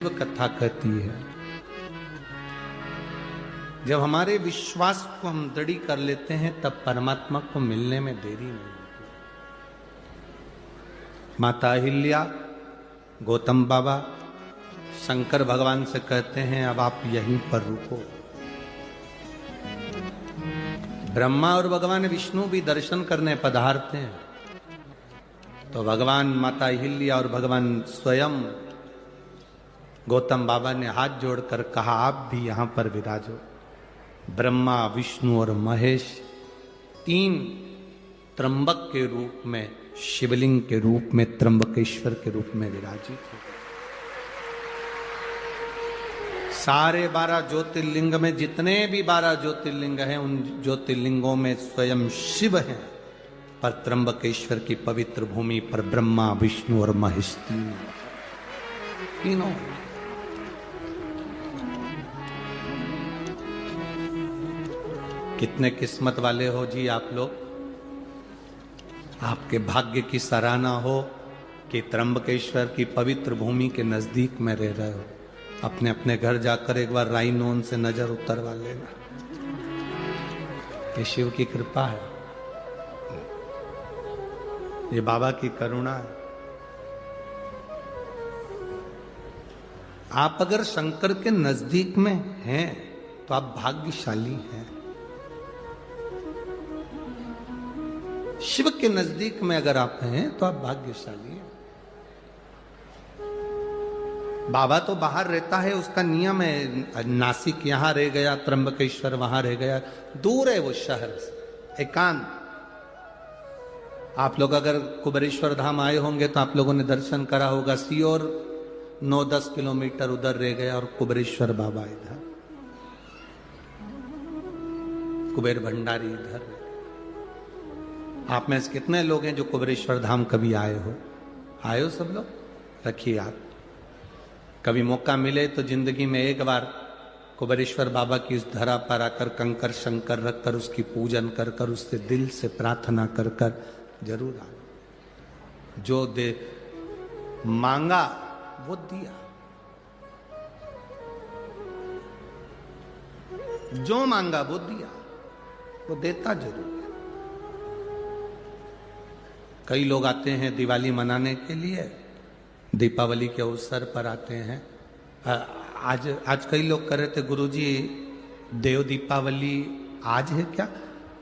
कथा कहती है, जब हमारे विश्वास को हम दृढ़ कर लेते हैं तब परमात्मा को मिलने में देरी नहीं होती। माता अहिल्या, गौतम बाबा शंकर भगवान से कहते हैं अब आप यहीं पर रुको। ब्रह्मा और भगवान विष्णु भी दर्शन करने पधारते हैं तो भगवान माता अहिल्या और भगवान स्वयं गौतम बाबा ने हाथ जोड़कर कहा आप भी यहां पर विराजो। ब्रह्मा, विष्णु और महेश तीन त्र्यंबक के रूप में, शिवलिंग के रूप में, त्र्यंबकेश्वर के रूप में विराजित हो। सारे 12 ज्योतिर्लिंग में जितने भी 12 ज्योतिर्लिंग हैं उन ज्योतिर्लिंगों में स्वयं शिव हैं, पर त्र्यंबकेश्वर की पवित्र भूमि पर ब्रह्मा, विष्णु और महेश तीनों। कितने किस्मत वाले हो जी आप लोग। आपके भाग्य की सराहना हो कि त्र्यंबकेश्वर की पवित्र भूमि के नजदीक में रह रहे हो। अपने अपने घर जाकर एक बार राइनोन से नजर उतरवा लेना। ये शिव की कृपा है, ये बाबा की करुणा है। आप अगर शंकर के नजदीक में हैं तो आप भाग्यशाली हैं। शिव के नजदीक में अगर आप हैं तो आप भाग्यशाली हैं। बाबा तो बाहर रहता है, उसका नियम है। नासिक यहां रह गया, त्र्यंबकेश्वर वहां रह गया, दूर है वो शहर से, एकांत। आप लोग अगर कुबेरेश्वर धाम आए होंगे तो आप लोगों ने दर्शन करा होगा। सीओर 9-10 किलोमीटर उधर रह गया और कुबेरेश्वर बाबा इधर, कुबेर भंडारी इधर। आप में से कितने लोग हैं जो कुबेरेश्वर धाम कभी आए हो? आए हो सब लोग? रखिए आप, कभी मौका मिले तो जिंदगी में एक बार कुबेरेश्वर बाबा की उस धरा पर आकर कंकर शंकर रखकर उसकी पूजन कर कर उससे दिल से प्रार्थना कर कर जरूर आए। जो दे मांगा वो दिया, जो मांगा वो दिया, वो देता जरूर है। कई लोग आते हैं दिवाली मनाने के लिए, दीपावली के अवसर पर आते हैं। आज कई लोग कह रहे थे गुरुजी देव दीपावली आज है क्या?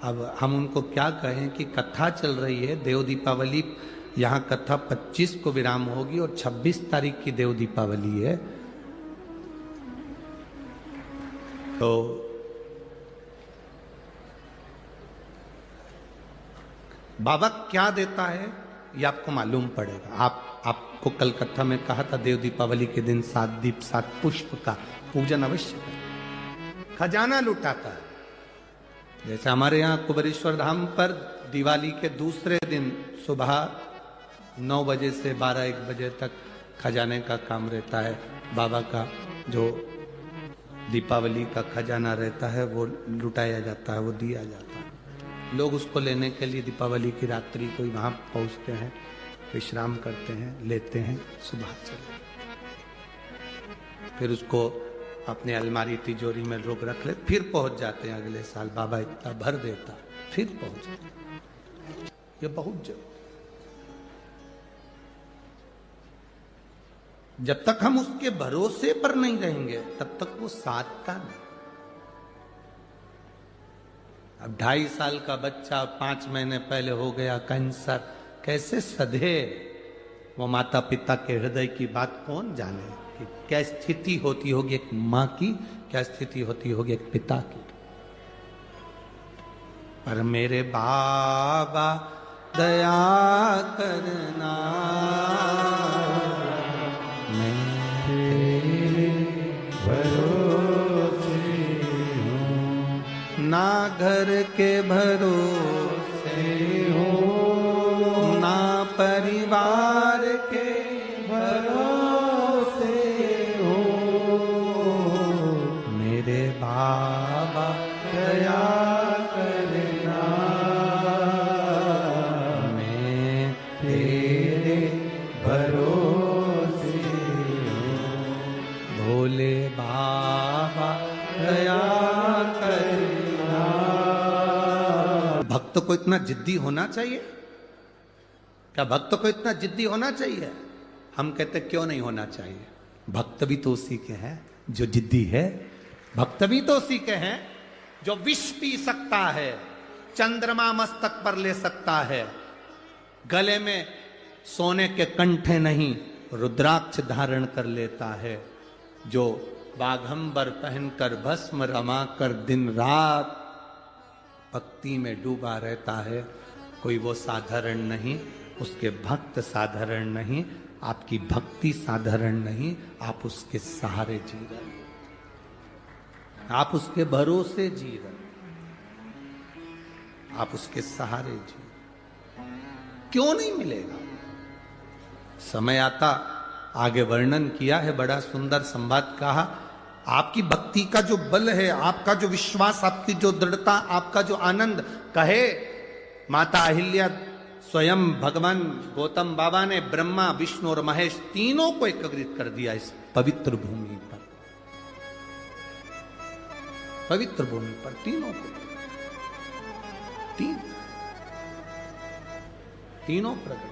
अब हम उनको क्या कहें कि कथा चल रही है। देव दीपावली यहाँ कथा 25 को विराम होगी और 26 तारीख की देव दीपावली है। तो बाबा क्या देता है ये आपको मालूम पड़ेगा। आपको कल कथा में कहा था देव दीपावली के दिन 7 दीप 7 पुष्प का पूजन अवश्य करें। खजाना लुटाता है। जैसे हमारे यहाँ कुबेरेश्वर धाम पर दिवाली के दूसरे दिन सुबह 9 बजे से 12-1 बजे तक खजाने का काम रहता है। बाबा का जो दीपावली का खजाना रहता है वो लुटाया जाता है, वो दिया जाता है। लोग उसको लेने के लिए दीपावली की रात्रि को वहां पहुंचते हैं, विश्राम करते हैं, लेते हैं, सुबह चले, फिर उसको अपने अलमारी तिजोरी में लोग रख ले, फिर पहुंच जाते हैं अगले साल। बाबा इतना भर देता, फिर पहुंच जाते। ये बहुत जरूरी। जब तक हम उसके भरोसे पर नहीं रहेंगे तब तक वो साधता नहीं। अब 2.5 साल का बच्चा 5 महीने पहले हो गया कैंसर, कैसे सधे? वो माता पिता के हृदय की बात कौन जाने कि क्या स्थिति होती होगी एक माँ की, क्या स्थिति होती होगी एक पिता की। पर मेरे बाबा दया करना, ना घर के भरोसे हो, ना परिवार के भरोसे हो। मेरे बाबा दया करना, मैं तेरे भरोसे हो। बोले बाबा दया करना। भक्त को इतना जिद्दी होना चाहिए क्या? भक्त को इतना जिद्दी होना चाहिए? हम कहते क्यों नहीं होना चाहिए? भक्त भी तो उसी के हैं जो जिद्दी है। भक्त भी तो उसी के हैं जो विष पी सकता है, चंद्रमा मस्तक पर ले सकता है, गले में सोने के कंठे नहीं रुद्राक्ष धारण कर लेता है, जो बाघंबर पहनकर भस्म रमा कर दिन रात भक्ति में डूबा रहता है। कोई वो साधारण नहीं, उसके भक्त साधारण नहीं, आपकी भक्ति साधारण नहीं, आप उसके सहारे जी रहे, आप उसके भरोसे जी रहे, आप उसके सहारे जी। क्यों नहीं मिलेगा? समय आता, आगे वर्णन किया है, बड़ा सुंदर संवाद कहा। आपकी भक्ति का जो बल है, आपका जो विश्वास, आपकी जो दृढ़ता, आपका जो आनंद, कहे माता अहिल्या स्वयं भगवान गौतम बाबा ने ब्रह्मा विष्णु और महेश तीनों को एकत्रित कर दिया इस पवित्र भूमि पर, पवित्र भूमि पर तीनों को, तीनों प्रकट।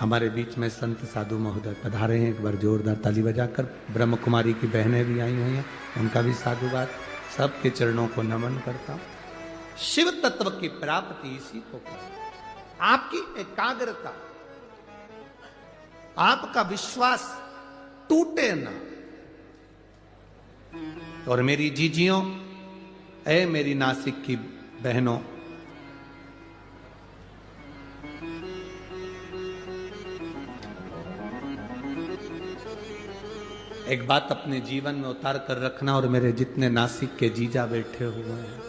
हमारे बीच में संत साधु महोदय पधारे हैं, एक बार जोरदार ताली बजाकर। ब्रह्म कुमारी की बहनें भी आई हुई हैं, उनका भी साधुवाद। सबके चरणों को नमन करता हूं। शिव तत्व की प्राप्ति इसी को कर, आपकी एकाग्रता, आपका विश्वास टूटे ना। और मेरी जीजियों, ऐ मेरी नासिक की बहनों, एक बात अपने जीवन में उतार कर रखना, और मेरे जितने नासिक के जीजा बैठे हुए हैं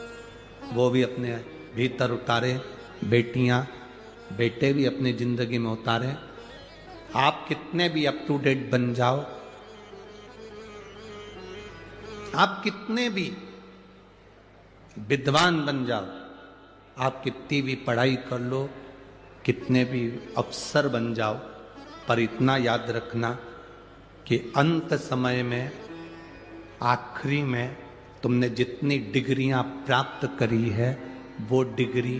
वो भी अपने भीतर उतारे, बेटियां बेटे भी अपनी जिंदगी में उतारे। आप कितने भी अप टू डेट बन जाओ, आप कितने भी विद्वान बन जाओ, आप कितनी भी पढ़ाई कर लो, कितने भी अफसर बन जाओ, पर इतना याद रखना कि अंत समय में, आखिरी में तुमने जितनी डिग्रियां प्राप्त करी है वो डिग्री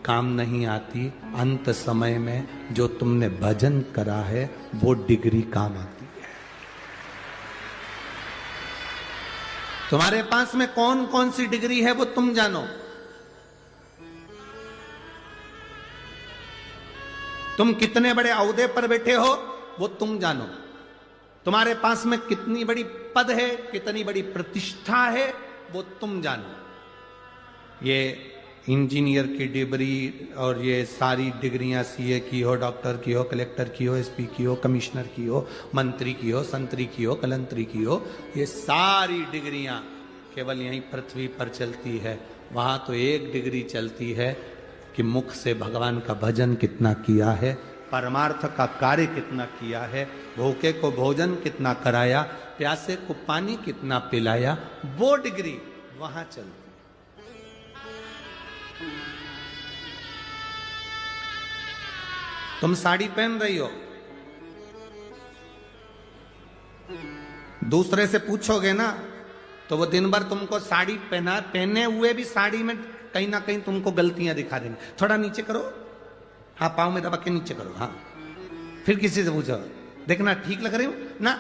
काम नहीं आती। अंत समय में जो तुमने भजन करा है वो डिग्री काम आती है। तुम्हारे पास में कौन कौन सी डिग्री है वो तुम जानो। तुम कितने बड़े ओहदे पर बैठे हो वो तुम जानो। तुम्हारे पास में कितनी बड़ी पद है, कितनी बड़ी प्रतिष्ठा है, वो तुम जानो। ये इंजीनियर की डिग्री और ये सारी डिग्रियां, सीए की हो, डॉक्टर की हो, कलेक्टर की हो, एसपी की हो, कमिश्नर की हो, मंत्री की हो, संतरी की हो, कलंतरी की हो, ये सारी डिग्रियां केवल यहीं पृथ्वी पर चलती है। वहां तो एक डिग्री चलती है कि मुख से भगवान का भजन कितना किया है, परमार्थ का कार्य कितना किया है, भूखे को भोजन कितना कराया, प्यासे को पानी कितना पिलाया, वो डिग्री वहां चलती। तुम साड़ी पहन रही हो, दूसरे से पूछोगे ना तो वो दिन भर तुमको साड़ी पहने हुए भी साड़ी में कहीं ना कहीं तुमको गलतियां दिखा देंगे। थोड़ा नीचे करो, हाँ पाँव में दबा के नीचे करो, हाँ। फिर किसी से पूछो, देखना ठीक लग रही हो ना,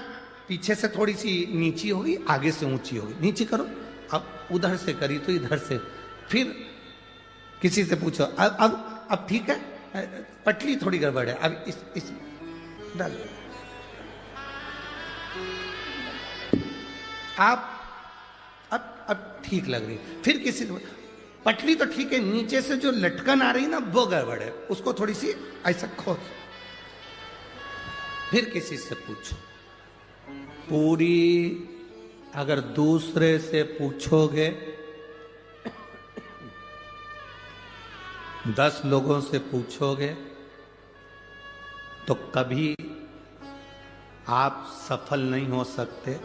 पीछे से थोड़ी सी नीची होगी, आगे से ऊंची होगी, नीचे करो। अब उधर से करी तो इधर से। फिर किसी से पूछो, अब ठीक है, पटली थोड़ी गड़बड़ है, अब इस डाल। आप अब ठीक लग रही। फिर किसी से, पटली तो ठीक है, नीचे से जो लटकन आ रही ना वो गड़बड़ है, उसको थोड़ी सी ऐसा खोल। फिर किसी से पूछो। पूरी अगर दूसरे से पूछोगे, 10 लोगों से पूछोगे तो कभी आप सफल नहीं हो सकते।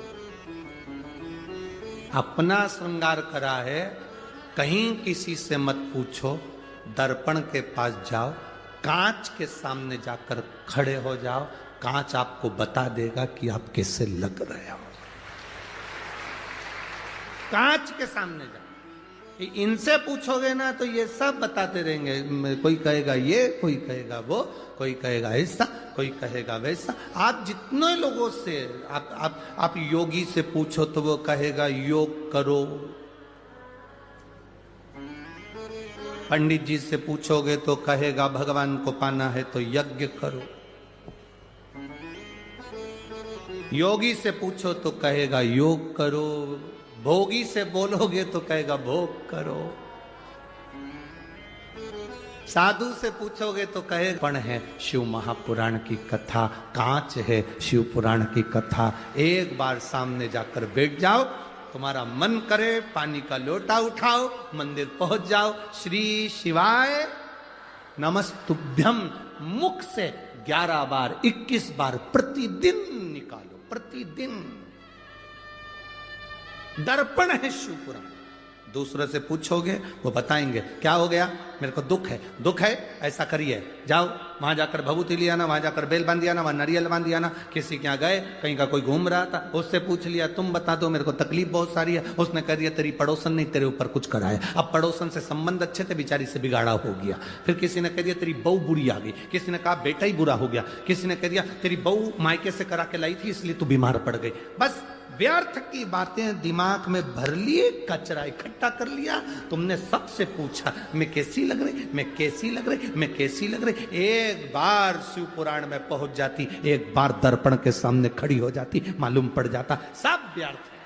अपना श्रृंगार करा है, कहीं किसी से मत पूछो, दर्पण के पास जाओ, कांच के सामने जाकर खड़े हो जाओ, कांच आपको बता देगा कि आप कैसे लग रहे हो। कांच के सामने जाओ, इनसे पूछोगे ना तो ये सब बताते रहेंगे। कोई कहेगा ये, कोई कहेगा वो, कोई कहेगा ऐसा, कोई कहेगा वैसा। आप जितने लोगों से आप योगी से पूछो तो वो कहेगा योग करो। पंडित जी से पूछोगे तो कहेगा भगवान को पाना है तो यज्ञ करो। योगी से पूछो तो कहेगा योग करो। भोगी से बोलोगे तो कहेगा भोग करो। साधु से पूछोगे तो कहेगा पण है शिव महापुराण की कथा, कांच है शिव पुराण की कथा। एक बार सामने जाकर बैठ जाओ, तुम्हारा मन करे पानी का लोटा उठाओ, मंदिर पहुंच जाओ, श्री शिवाय नमस्तुभ्यम मुख से 11 बार 21 बार प्रतिदिन निकालो, प्रतिदिन। दर्पण है शिव पुराण। दूसरे से पूछोगे वो बताएंगे क्या हो गया, मेरे को दुख है, दुख है ऐसा करिए, जाओ वहां जाकर भभूति लिया ना, वहां जाकर बेल बांध दिया ना, वहां नारियल बांध दिया ना। किसी के यहाँ गए, कहीं का कोई घूम रहा था, उससे पूछ लिया तुम बता दो मेरे को तकलीफ बहुत सारी है। उसने कह दिया तेरी पड़ोसन ने तेरे ऊपर कुछ कराया। अब पड़ोसन से संबंध अच्छे थे, बेचारी से बिगाड़ा हो गया। फिर किसी ने कह दिया तेरी बहू बुरी आ गई, किसी ने कहा बेटा ही बुरा हो गया, किसी ने कह दिया तेरी बहू मायके से करा के लाई थी इसलिए तू बीमार पड़ गई। बस व्यर्थ की बातें दिमाग में भर लिए, कचरा इकट्ठा कर लिया। तुमने सबसे पूछा मैं कैसी लग रही, मैं कैसी लग रही, मैं कैसी लग रही। एक बार शिव पुराण में पहुंच जाती, एक बार दर्पण के सामने खड़ी हो जाती, मालूम पड़ जाता सब व्यर्थ है।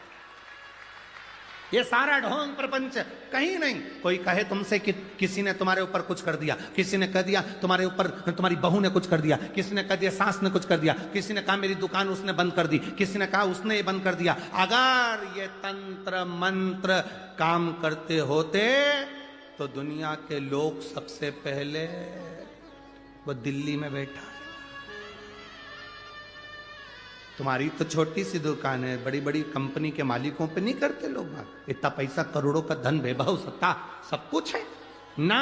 ये सारा ढोंग प्रपंच कहीं नहीं। कोई कहे तुमसे कि किसी ने तुम्हारे ऊपर कुछ कर दिया, किसी ने कह दिया तुम्हारे ऊपर तुम्हारी बहू ने कुछ कर दिया, किसी ने कह दिया सास ने कुछ कर दिया, किसी ने कहा मेरी दुकान उसने बंद कर दी, किसी ने कहा उसने ये बंद कर दिया। अगर ये तंत्र मंत्र काम करते होते तो दुनिया के लोग सबसे पहले वो दिल्ली में बैठा है। तुम्हारी तो छोटी सी दुकान है, बड़ी बड़ी कंपनी के मालिकों पे नहीं करते लोग बात। इतना पैसा, करोड़ों का धन, वैभव, सत्ता सब कुछ है ना।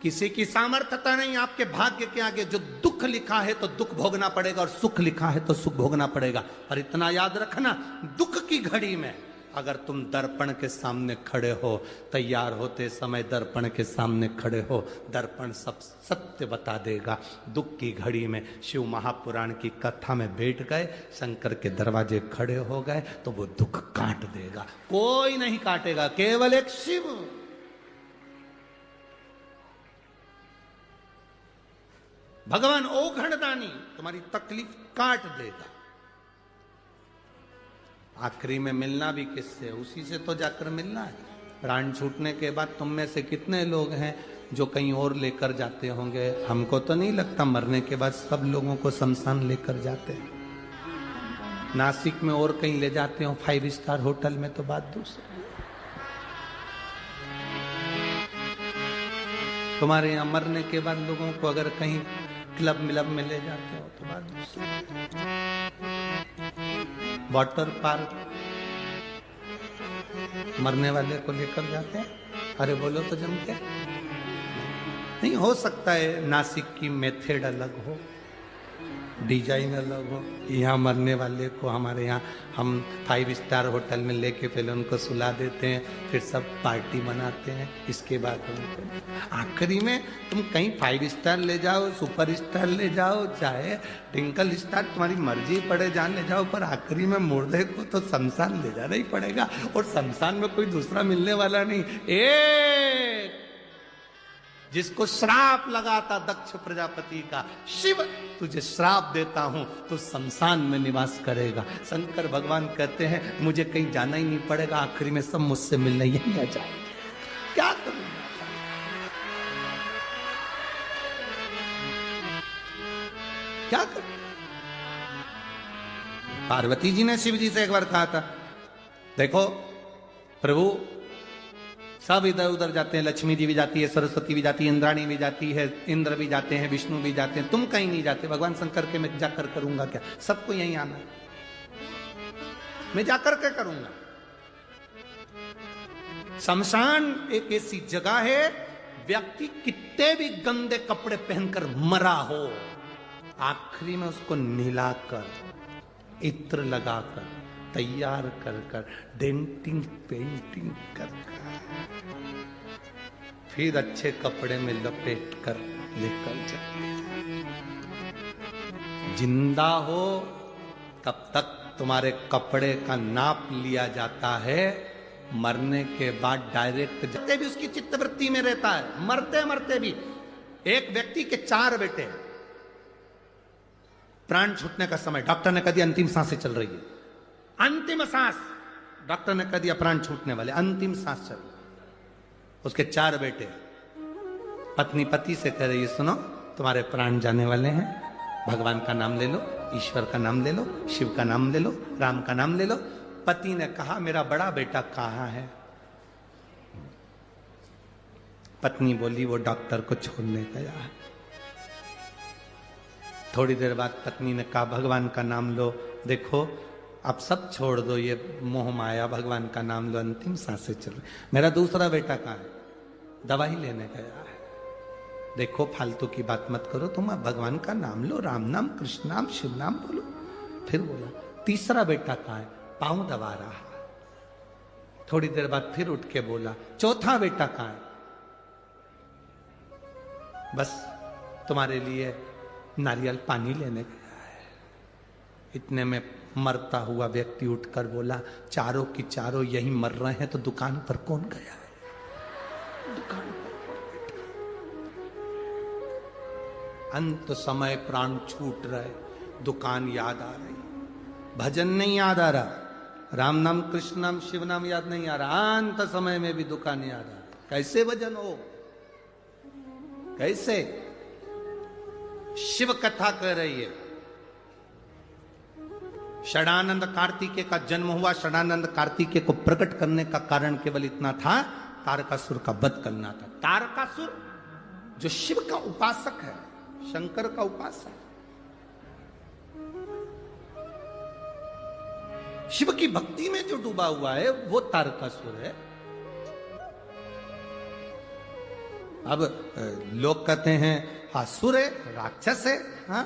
किसी की सामर्थ्यता नहीं आपके भाग्य के आगे। जो दुख लिखा है तो दुख भोगना पड़ेगा, और सुख लिखा है तो सुख भोगना पड़ेगा। और इतना याद रखना, दुख की घड़ी में अगर तुम दर्पण के सामने खड़े हो, तैयार होते समय दर्पण के सामने खड़े हो, दर्पण सब सत्य बता देगा। दुख की घड़ी में शिव महापुराण की कथा में बैठ गए, शंकर के दरवाजे खड़े हो गए तो वो दुख काट देगा। कोई नहीं काटेगा, केवल एक शिव। भगवान ओघड़दानी तुम्हारी तकलीफ काट देगा। आखिरी में मिलना भी किससे, उसी से तो जाकर मिलना है। प्राण छूटने के बाद तुम में से कितने लोग हैं जो कहीं और लेकर जाते होंगे? हमको तो नहीं लगता। मरने के बाद सब लोगों को शमशान लेकर जाते हैं। नासिक में और कहीं ले जाते हो 5 स्टार होटल में तो बात दूसरी। तुम्हारे यहाँ मरने के बाद लोगों को अगर कहीं क्लब मिलब में ले जाते हो तो बात दूसरी। वाटर पार्क मरने वाले को लेकर जाते हैं, अरे बोलो तो जमते नहीं। हो सकता है नासिक की मेथड अलग हो, डिजाइन अलग हो। यहाँ मरने वाले को हमारे यहाँ हम 5 स्टार होटल में लेके पहले उनको सुला देते हैं, फिर सब पार्टी मनाते हैं, इसके बाद उनको आखिरी में तुम कहीं 5 स्टार ले जाओ, सुपर स्टार ले जाओ, चाहे ट्विंकल स्टार, तुम्हारी मर्जी पड़े जान ले जाओ, पर आखिरी में मुर्दे को तो शमशान ले जाना ही पड़ेगा। और शमशान में कोई दूसरा मिलने वाला नहीं। एक जिसको श्राप लगा था दक्ष प्रजापति का, शिव तुझे श्राप देता हूं तो शमशान में निवास करेगा। शंकर भगवान कहते हैं मुझे कहीं जाना ही नहीं पड़ेगा, आखिरी में सब मुझसे मिलने यही आ जाए। क्या करूं, क्या करूं? पार्वती जी ने शिव जी से एक बार कहा था, देखो प्रभु सब इधर उधर जाते हैं, लक्ष्मी जी भी जाती है, सरस्वती भी जाती है, इंद्राणी भी जाती है, इंद्र भी जाते हैं, विष्णु भी जाते हैं, तुम कहीं नहीं जाते। भगवान शंकर के मैं जाकर करूंगा क्या? सबको यहीं आना है, मैं जाकर क्या करूंगा? शमशान एक ऐसी जगह है, व्यक्ति कितने भी गंदे कपड़े पहनकर मरा हो, आखिरी में उसको नहलाकर, इत्र लगाकर, तैयार कर कर, डेंटिंग पेंटिंग कर फिर अच्छे कपड़े में लपेट कर लेकर जाए। जिंदा हो तब तक तुम्हारे कपड़े का नाप लिया जाता है, मरने के बाद डायरेक्ट जाते भी उसकी चित्तवृत्ति में रहता है। मरते मरते भी एक व्यक्ति के 4 बेटे हैं, प्राण छूटने का समय, डॉक्टर ने कह दिया अंतिम सांसें चल रही है, अंतिम सांस, डॉक्टर ने कह दिया प्राण छूटने वाले, अंतिम सांस चल रही। उसके 4 बेटे, पत्नी पति से कह रही है सुनो तुम्हारे प्राण जाने वाले हैं, भगवान का नाम ले लो, ईश्वर का नाम ले लो, शिव का नाम ले लो, राम का नाम ले लो। पति ने कहा मेरा बड़ा बेटा कहाँ है? पत्नी बोली वो डॉक्टर को छोड़ने गया है। थोड़ी देर बाद पत्नी ने कहा भगवान का नाम लो, देखो अब सब छोड़ दो ये मोह माया, भगवान का नाम लो, अंतिम सांसें चल रही। मेरा दूसरा बेटा कहाँ है? दवाई लेने गया है। देखो फालतू की बात मत करो, तुम भगवान का नाम लो, राम नाम, कृष्ण नाम, शिव नाम बोलो। फिर बोला तीसरा बेटा कहाँ है? पांव दबा रहा। थोड़ी देर बाद फिर उठ के बोला चौथा बेटा कहाँ है? बस तुम्हारे लिए नारियल पानी लेने गया है। इतने में मरता हुआ व्यक्ति उठकर बोला चारों की चारों यही मर रहे हैं तो दुकान पर कौन गया है? दुकान पर अंत समय प्राण छूट रहे, दुकान याद आ रही, भजन नहीं याद आ रहा, राम नाम, कृष्ण नाम, शिव नाम याद नहीं आ रहा, अंत समय में भी दुकान याद आ रही। कैसे भजन हो? कैसे? शिव कथा कह रही है। षडानंद कार्तिकेय का जन्म हुआ, षडानंद कार्तिकेय को प्रकट करने का कारण केवल इतना था, तारकासुर का वध करना था। तारकासुर जो शिव का उपासक है, शंकर का उपासक, शिव की भक्ति में जो डूबा हुआ है वो तारकासुर है। अब लोग कहते हैं असुर है, राक्षस है। हाँ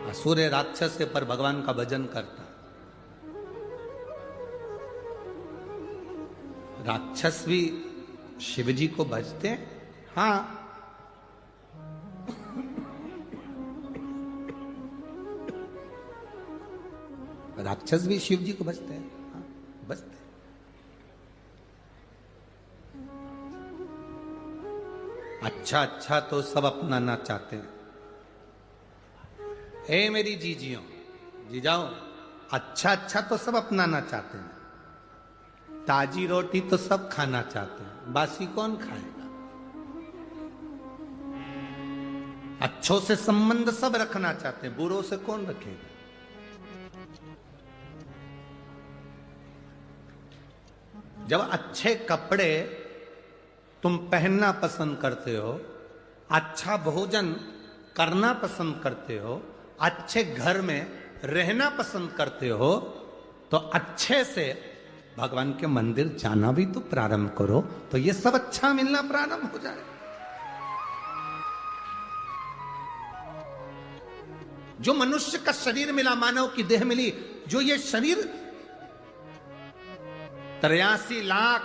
असुर है, राक्षस है, पर भगवान का भजन करता। राक्षस भी शिव जी को भजते हैं। हाँ राक्षस भी शिव जी को भजते हैं। हाँ भजते हैं। अच्छा अच्छा तो सब अपनाना चाहते हैं। ए मेरी जीजियों, जीजाओ, अच्छा अच्छा तो सब अपनाना चाहते हैं, ताजी रोटी तो सब खाना चाहते हैं, बासी कौन खाएगा? अच्छों से संबंध सब रखना चाहते हैं, बुरों से कौन रखेगा? जब अच्छे कपड़े तुम पहनना पसंद करते हो, अच्छा भोजन करना पसंद करते हो, अच्छे घर में रहना पसंद करते हो, तो अच्छे से भगवान के मंदिर जाना भी तो प्रारंभ करो, तो ये सब अच्छा मिलना प्रारंभ हो जाए। जो मनुष्य का शरीर मिला, मानव की देह मिली, जो ये शरीर 83 लाख